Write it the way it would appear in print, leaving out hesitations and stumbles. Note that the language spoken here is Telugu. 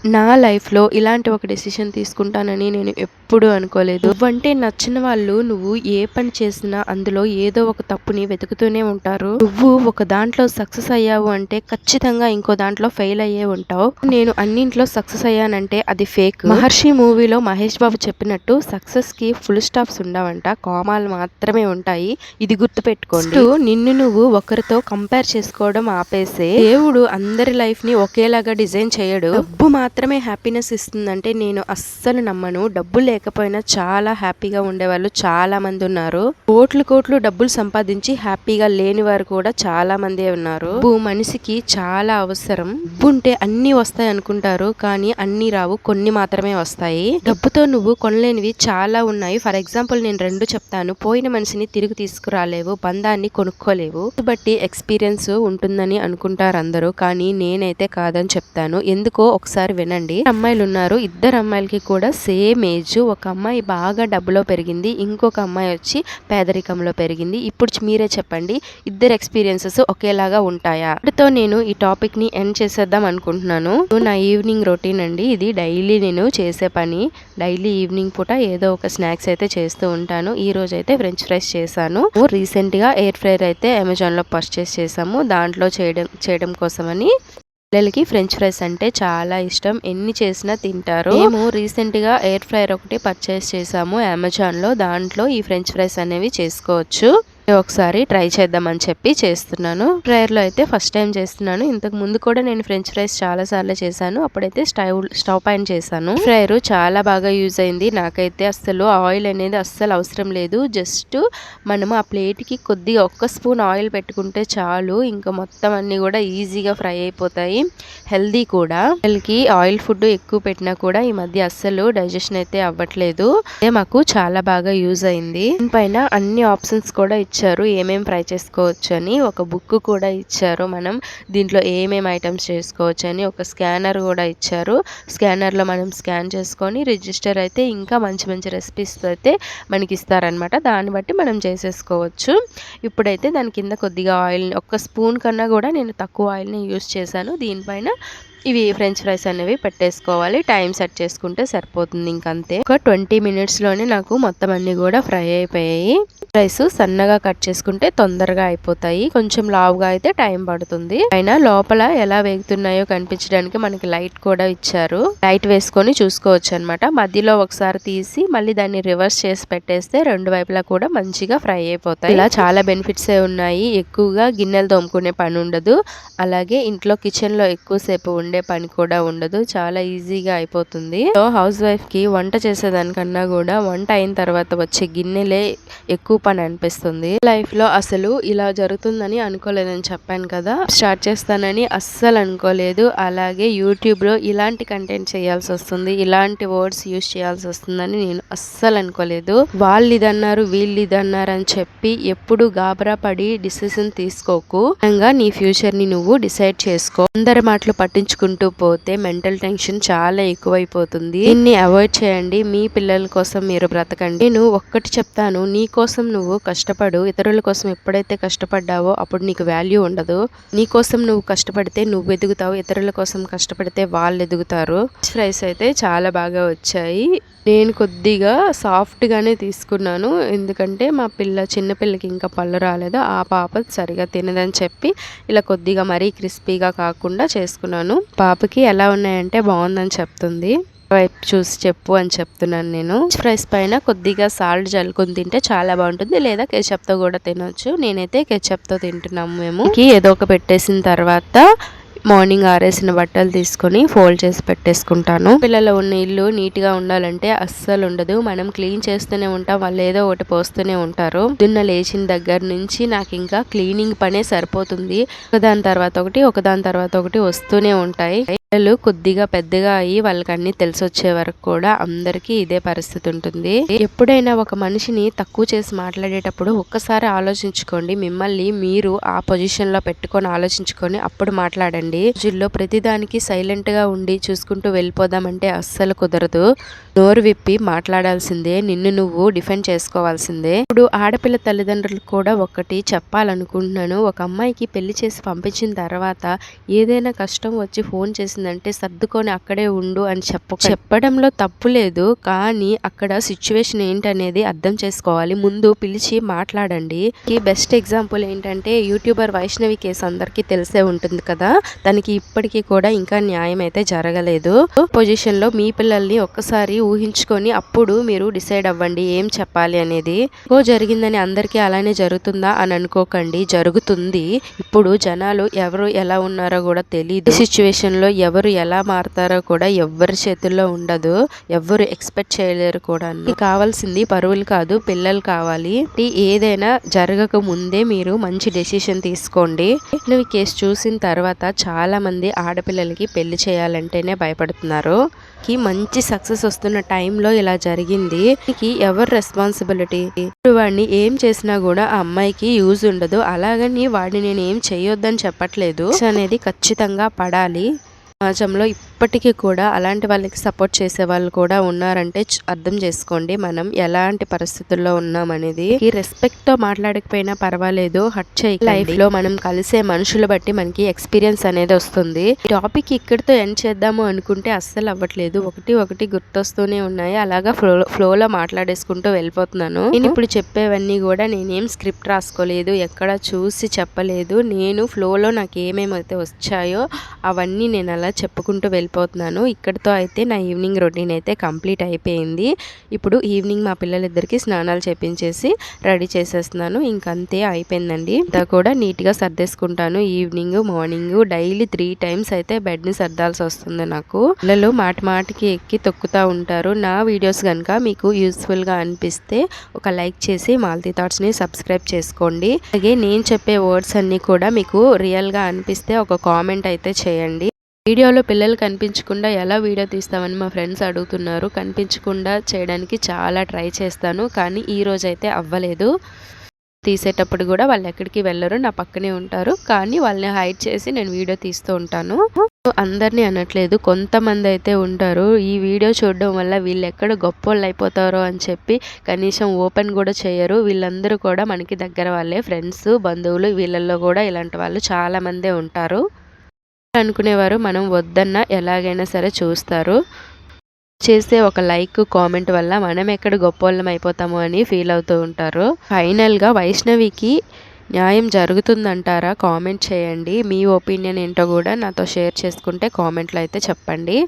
నా లైఫ్‌లో ఇలాంటి ఒక డెసిషన్ తీసుకుంటానని నేను ఎప్పుడూ అనుకోలేదు. నువ్వంటే నచ్చిన వాళ్ళు నువ్వు ఏ పని చేసినా అందులో ఏదో ఒక తప్పుని వెతుకుతూనే ఉంటారు. నువ్వు ఒక దాంట్లో సక్సెస్ అయ్యావు అంటే ఖచ్చితంగా ఇంకో దాంట్లో ఫెయిల్ అయ్యే ఉంటావు. నేను అన్నింట్లో సక్సెస్ అయ్యానంటే అది ఫేక్. 'మహర్షి' మూవీలో మహేష్ బాబు చెప్పినట్టు సక్సెస్‌కి ఫుల్ స్టాప్స్ ఉండవంట. కామాలు మాత్రమే ఉంటాయి. ఇది గుర్తుపెట్టుకోండి. నిన్ను నువ్వు ఒకరితో కంపేర్ చేసుకోవడం ఆపేసే. దేవుడు అందరి లైఫ్‌ని ఒకేలాగా డిజైన్ చేయడు. డబ్బు మాత్రమే హ్యాపీనెస్ ఇస్తుందంటే నేను అస్సలు నమ్మను. డబ్బు లేకపోయినా చాలా హ్యాపీగా ఉండేవాళ్ళు చాలా మంది ఉన్నారు. కోట్లు డబ్బులు సంపాదించి హ్యాపీగా లేని వారు కూడా చాలా మందే ఉన్నారు. డబ్బు మనిషికి చాలా అవసరం. డబ్బు ఉంటే అన్ని వస్తాయి అనుకుంటారు, కానీ అన్ని రావు, కొన్ని మాత్రమే వస్తాయి. డబ్బుతో నువ్వు కొనలేనివి చాలా ఉన్నాయి. ఫర్ ఎగ్జాంపుల్ నేను 2 చెప్తాను. పోయిన మనిషిని తిరిగి తీసుకురాలేవు, బంధాన్ని కొనుక్కోలేవు. బట్టి ఎక్స్పీరియన్స్ ఉంటుందని అనుకుంటారు అందరూ, కానీ నేనైతే కాదని చెప్తాను. ఎందుకో ఒకసారి వినండి. అమ్మాయిలు ఉన్నారు. ఇద్దరు అమ్మాయిలకి కూడా సేమ్ ఏజ్. ఒక అమ్మాయి బాగా డబ్బులో పెరిగింది, ఇంకొక అమ్మాయి వచ్చి పేదరికంలో పెరిగింది. ఇప్పుడు మీరే చెప్పండి, ఇద్దరు ఎక్స్పీరియన్సెస్ ఒకేలాగా ఉంటాయా? ఇప్పుడుతో నేను ఈ టాపిక్ ని ఎండ్ చేసేద్దాం అనుకుంటున్నాను. నా ఈవినింగ్ రొటీన్ అండి ఇది. డైలీ నేను చేసే పని. డైలీ ఈవినింగ్ పూట ఏదో ఒక స్నాక్స్ అయితే చేస్తూ ఉంటాను. ఈ రోజు అయితే ఫ్రెంచ్ ఫ్రైస్ చేశాను. రీసెంట్ గా ఎయిర్ ఫ్రైర్ అయితే అమెజాన్ లో పర్చేస్ చేసాము. దాంట్లో చేయడం కోసమని. పిల్లలకి ఫ్రెంచ్ ఫ్రైస్ అంటే చాలా ఇష్టం. ఎన్ని చేసినా తింటారు. మేము రీసెంట్ గా ఎయిర్ ఫ్రైర్ ఒకటి పర్చేస్ చేసాము అమెజాన్ లో. దాంట్లో ఈ ఫ్రెంచ్ ఫ్రైస్ అనేవి చేసుకోవచ్చు. ఒకసారి ట్రై చేద్దామని చెప్పి చేస్తున్నాను. ఫ్రైర్ లో అయితే ఫస్ట్ టైం చేస్తున్నాను. ఇంతకు ముందు కూడా నేను ఫ్రెంచ్ ఫ్రైస్ చాలా సార్లు చేశాను. అప్పుడైతే స్టవ్ పైన చేశాను. ఫ్రైర్ చాలా బాగా యూజ్ అయింది. నాకైతే అస్సలు ఆయిల్ అనేది అస్సలు అవసరం లేదు. జస్ట్ మనము ఆ ప్లేట్ కి కొద్దిగా ఒక్క స్పూన్ ఆయిల్ పెట్టుకుంటే చాలు, ఇంకా మొత్తం అన్ని కూడా ఈజీగా ఫ్రై అయిపోతాయి. హెల్దీ కూడా. పిల్లలకి ఆయిల్ ఫుడ్ ఎక్కువ పెట్టినా కూడా ఈ మధ్య అస్సలు డైజెషన్ అయితే అవ్వట్లేదు. అదే మాకు చాలా బాగా యూజ్ అయింది. దీనిపైన అన్ని ఆప్షన్స్ కూడా ఇచ్చారు, ఏమేం ఫ్రై చేసుకోవచ్చు అని. ఒక బుక్ కూడా ఇచ్చారు, మనం దీంట్లో ఏమేం ఐటమ్స్ చేసుకోవచ్చు అని. ఒక స్కానర్ కూడా ఇచ్చారు. స్కానర్ లో మనం స్కాన్ చేసుకొని రిజిస్టర్ అయితే ఇంకా మంచి మంచి రెసిపీస్ అయితే మనకి ఇస్తారనమాట. దాన్ని బట్టి మనం చేసేసుకోవచ్చు. ఇప్పుడైతే దాని కింద కొద్దిగా ఆయిల్, ఒక్క స్పూన్ కన్నా కూడా నేను తక్కువ ఆయిల్ని యూస్ చేశాను. దీనిపైన ఇవి ఫ్రెంచ్ ఫ్రైస్ అనేవి పెట్టేసుకోవాలి. టైం సెట్ చేసుకుంటే సరిపోతుంది, ఇంకంతే. ఒక 20 minutes లోనే నాకు మొత్తం అన్ని కూడా ఫ్రై అయిపోయాయి. ఫ్రైస్ సన్నగా కట్ చేసుకుంటే తొందరగా అయిపోతాయి. కొంచెం లావుగా అయితే టైం పడుతుంది. అయినా లోపల ఎలా వేగుతున్నాయో కనిపించడానికి మనకి లైట్ కూడా ఇచ్చారు. లైట్ వేసుకొని చూసుకోవచ్చు అనమాట. మధ్యలో ఒకసారి తీసి మళ్ళీ దాన్ని రివర్స్ చేసి పెట్టేస్తే రెండు వైపులా కూడా మంచిగా ఫ్రై అయిపోతాయి. ఇలా చాలా బెనిఫిట్స్ ఉన్నాయి. ఎక్కువగా గిన్నెలు తోముకునే పని ఉండదు. అలాగే ఇంట్లో కిచెన్ లో ఎక్కువసేపు ఉండే పని కూడా ఉండదు. చాలా ఈజీగా అయిపోతుంది. హౌస్ వైఫ్ కి వంట చేసేదానికన్నా కూడా వంట అయిన తర్వాత వచ్చే గిన్నెలే ఎక్కువ పని అనిపిస్తుంది. లైఫ్ లో అసలు ఇలా జరుగుతుందని అనుకోలేదని చెప్పాను కదా. స్టార్ట్ చేస్తానని అస్సలు అనుకోలేదు. అలాగే యూట్యూబ్ లో ఇలాంటి కంటెంట్ చేయాల్సి వస్తుంది, ఇలాంటి వర్డ్స్ యూజ్ చేయాల్సి వస్తుందని నేను అస్సలు అనుకోలేదు. వాళ్ళు ఇదన్నారు, వీళ్ళు ఇదన్నారు అని చెప్పి ఎప్పుడు గాబరా పడి డిసిషన్ తీసుకోకు. నీ ఫ్యూచర్ ని నువ్వు డిసైడ్ చేసుకో. అందరి మాటలు పట్టించుకుంటూ పోతే మెంటల్ టెన్షన్ చాలా ఎక్కువైపోతుంది. దీన్ని అవాయిడ్ చేయండి. మీ పిల్లల కోసం మీరు బ్రతకండి. నేను ఒక్కటి చెప్తాను, నీ కోసం నువ్వు కష్టపడు. ఇతరుల కోసం ఎప్పుడైతే కష్టపడ్డావో అప్పుడు నీకు వాల్యూ ఉండదు. నీ కోసం నువ్వు కష్టపడితే నువ్వు ఎదుగుతావు, ఇతరుల కోసం కష్టపడితే వాళ్ళు ఎదుగుతారు. ఫ్రైస్ అయితే చాలా బాగా వచ్చాయి. నేను కొద్దిగా సాఫ్ట్ గానే తీసుకున్నాను, ఎందుకంటే మా చిన్న పిల్లకి ఇంకా పళ్ళు రాలేదు. ఆ పాప సరిగా తినదని చెప్పి ఇలా కొద్దిగా మరీ క్రిస్పీగా కాకుండా చేసుకున్నాను. పాపకి ఎలా ఉన్నాయంటే బాగుందని చెప్తుంది. వైపు చూసి చెప్పు అని చెప్తున్నాను నేను. ఫ్రైస్ పైన కొద్దిగా సాల్ట్ జల్లుకొని తింటే చాలా బాగుంటుంది, లేదా కెచప్ తో కూడా తినొచ్చు. నేనైతే కెచప్ తో తింటున్నాము. మేము ఏదో ఒక పెట్టేసిన తర్వాత మార్నింగ్ ఆరేసిన బట్టలు తీసుకొని ఫోల్డ్ చేసి పెట్టేసుకుంటాను. పిల్లలు ఉన్న ఇల్లు నీట్ గా ఉండాలంటే అస్సలు ఉండదు. మనం క్లీన్ చేస్తూనే ఉంటాం, వాళ్ళు ఏదో ఒకటి పోస్తూనే ఉంటారు. పొద్దున్న లేచిన దగ్గర నుంచి నాకు ఇంకా క్లీనింగ్ పనే సరిపోతుంది. ఒకదాని తర్వాత ఒకటి వస్తూనే ఉంటాయి. పిల్లలు కొద్దిగా పెద్దగా అయ్యి వాళ్ళకి అన్ని తెలిసొచ్చే వరకు కూడా అందరికీ ఇదే పరిస్థితి ఉంటుంది. ఎప్పుడైనా ఒక మనిషిని తక్కువ చేసి మాట్లాడేటప్పుడు ఒక్కసారి ఆలోచించుకోండి. మిమ్మల్ని మీరు ఆ పొజిషన్ లో పెట్టుకొని ఆలోచించుకొని అప్పుడు మాట్లాడండి. కాదండి. రోజుల్లో ప్రతిదానికి సైలెంట్గా ఉండి చూసుకుంటూ వెళ్ళిపోదామంటే అస్సలు కుదరదు. నోరు విప్పి మాట్లాడాల్సిందే, నిన్ను నువ్వు డిఫెండ్ చేసుకోవాల్సిందే. ఇప్పుడు ఆడపిల్ల తల్లిదండ్రులకు కూడా ఒకటి చెప్పాలనుకుంటున్నాను. ఒక అమ్మాయికి పెళ్లి చేసి పంపించిన తర్వాత ఏదైనా కష్టం వచ్చి ఫోన్ చేసిందంటే సర్దుకొని అక్కడే ఉండు అని చెప్పడంలో తప్పు లేదు. కానీ అక్కడ సిచ్యువేషన్ ఏంటనేది అర్థం చేసుకోవాలి. ముందు పిలిచి మాట్లాడండి. ఈ బెస్ట్ ఎగ్జాంపుల్ ఏంటంటే యూట్యూబర్ వైష్ణవి కేసు అందరికీ తెలిసే ఉంటుంది కదా. తనకి ఇప్పటికీ కూడా ఇంకా న్యాయం అయితే జరగలేదు. పొజిషన్ లో మీ పిల్లల్ని ఒక్కసారి ఊహించుకొని అప్పుడు మీరు డిసైడ్ అవ్వండి ఏం చెప్పాలి అనేది. జరిగిందని అందరికీ అలానే జరుగుతుందా అని అనుకోకండి, జరుగుతుంది. ఇప్పుడు జనాలు ఎవరు ఎలా ఉన్నారో కూడా తెలియదు. సిచ్యువేషన్ లో ఎవరు ఎలా మారుతారో కూడా ఎవ్వరి చేతుల్లో ఉండదు, ఎవ్వరు ఎక్స్పెక్ట్ చేయలేరు కూడా. కావాల్సింది పరువులు కాదు, పిల్లలు కావాలి. ఏదైనా జరగక ముందే మీరు మంచి డెసిషన్ తీసుకోండి. ఈ కేసు చూసిన తర్వాత చాలా మంది ఆడపిల్లలకి పెళ్లి చేయాలంటేనే భయపడుతున్నారు. మంచి సక్సెస్ వస్తున్న టైంలో ఇలా జరిగింది. ఎవరు రెస్పాన్సిబిలిటీ? వాడిని ఏం చేసినా కూడా ఆ అమ్మాయికి యూజ్ ఉండదు. అలాగని వాడిని నేను ఏం చేయొద్దని చెప్పట్లేదు. అనేది ఖచ్చితంగా పడాలి. సమాజంలో ఇప్పటికీ కూడా అలాంటి వాళ్ళకి సపోర్ట్ చేసే వాళ్ళు కూడా ఉన్నారంటే అర్థం చేసుకోండి మనం ఎలాంటి పరిస్థితుల్లో ఉన్నామనేది. ఈ రెస్పెక్ట్ తో మాట్లాడకపోయినా పర్వాలేదు, హర్ట్ చేయకండి. లైఫ్ లో మనం కలిసే మనుషులు బట్టి మనకి ఎక్స్పీరియన్స్ అనేది వస్తుంది. ఈ టాపిక్ ఇక్కడితో ఎండ్ చేద్దాము అనుకుంటే అస్సలు అవ్వట్లేదు. ఒకటి గుర్తొస్తూనే ఉన్నాయి. అలాగా ఫ్లోలో మాట్లాడేసుకుంటూ వెళ్ళిపోతున్నాను. నేను ఇప్పుడు చెప్పేవన్నీ కూడా నేనేం స్క్రిప్ట్ రాసుకోలేదు, ఎక్కడ చూసి చెప్పలేదు. నేను ఫ్లోలో నాకు ఏమేమైతే వచ్చాయో అవన్నీ నేను అలా చెప్పుకుంటూ వెళ్ళిపోతున్నాను. ఇక్కడితో అయితే నా ఈవినింగ్ రొటీన్ అయితే కంప్లీట్ అయిపోయింది. ఇప్పుడు ఈవినింగ్ మా పిల్లలిద్దరికి స్నానాలు చేపించేసి రెడీ చేసేస్తున్నాను. ఇంకంతే అయిపోయిందండి. ఇంతా కూడా నీట్గా సర్దేసుకుంటాను. ఈవినింగ్ మార్నింగ్ డైలీ 3 times అయితే బెడ్ని సర్దాల్సి వస్తుంది నాకు. పిల్లలు మాటికి ఎక్కి తొక్కుతూ ఉంటారు. నా వీడియోస్ కనుక మీకు యూస్ఫుల్గా అనిపిస్తే ఒక లైక్ చేసి మాలతి థాట్స్ని సబ్స్క్రైబ్ చేసుకోండి. అలాగే నేను చెప్పే వర్డ్స్ అన్నీ కూడా మీకు రియల్గా అనిపిస్తే ఒక కామెంట్ అయితే చేయండి. వీడియోలో పిల్లలు కనిపించకుండా ఎలా వీడియో తీస్తామని మా ఫ్రెండ్స్ అడుగుతున్నారు. కనిపించకుండా చేయడానికి చాలా ట్రై చేస్తాను, కానీ ఈ రోజు అయితే అవ్వలేదు. తీసేటప్పుడు కూడా వాళ్ళు ఎక్కడికి వెళ్ళరు, నా పక్కనే ఉంటారు. కానీ వాళ్ళని హైడ్ చేసి నేను వీడియో తీస్తూ ఉంటాను. అందరినీ అనట్లేదు, కొంతమంది అయితే ఉంటారు ఈ వీడియో చూడడం వల్ల వీళ్ళు ఎక్కడ గొప్పోళ్ళు అయిపోతారో అని చెప్పి కనీసం ఓపెన్ కూడా చేయరు. వీళ్ళందరూ కూడా మనకి దగ్గర వాళ్ళే, ఫ్రెండ్స్, బంధువులు. వీళ్ళల్లో కూడా ఇలాంటి వాళ్ళు చాలా మందే ఉంటారు. అనుకునేవారు మనం వద్దన్నా ఎలాగైనా సరే చూస్తారు. చేసే ఒక లైక్ కామెంట్ వల్ల మనం ఎక్కడ గొప్పోళ్ళం అయిపోతాము అని ఫీల్ అవుతూ ఉంటారు. ఫైనల్గా వైష్ణవికి న్యాయం జరుగుతుందంటారా? కామెంట్ చేయండి. మీ ఒపీనియన్ ఏంటో కూడా నాతో షేర్ చేసుకుంటే కామెంట్లో అయితే చెప్పండి.